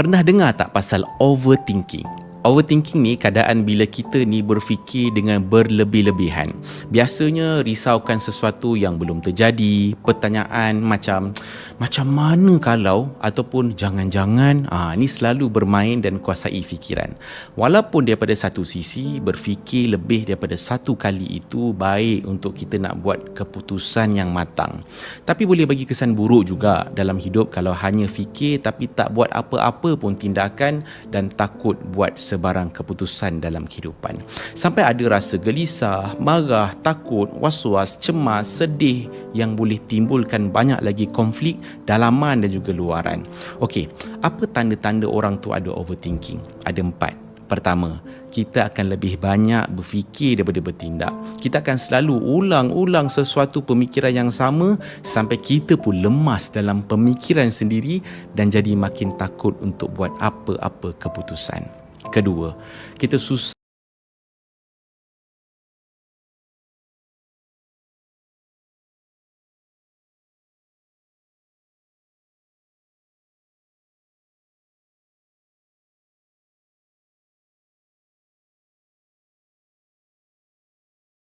Pernah dengar tak pasal overthinking? Overthinking ni keadaan bila kita ni berfikir dengan berlebih-lebihan. Biasanya risaukan sesuatu yang belum terjadi, pertanyaan macam mana kalau ataupun jangan-jangan, ni selalu bermain dan kuasai fikiran. Walaupun daripada satu sisi berfikir lebih daripada satu kali itu baik untuk kita nak buat keputusan yang matang. Tapi boleh bagi kesan buruk juga dalam hidup kalau hanya fikir tapi tak buat apa-apa pun tindakan dan takut buat sebarang keputusan dalam kehidupan. Sampai ada rasa gelisah, marah, takut, was-was, cemas, sedih yang boleh timbulkan banyak lagi konflik dalaman dan juga luaran. Okey, apa tanda-tanda orang tu ada overthinking? Ada 4. Pertama, kita akan lebih banyak berfikir daripada bertindak. Kita akan selalu ulang-ulang sesuatu pemikiran yang sama sampai kita pun lemas dalam pemikiran sendiri dan jadi makin takut untuk buat apa-apa keputusan. Kedua, kita susah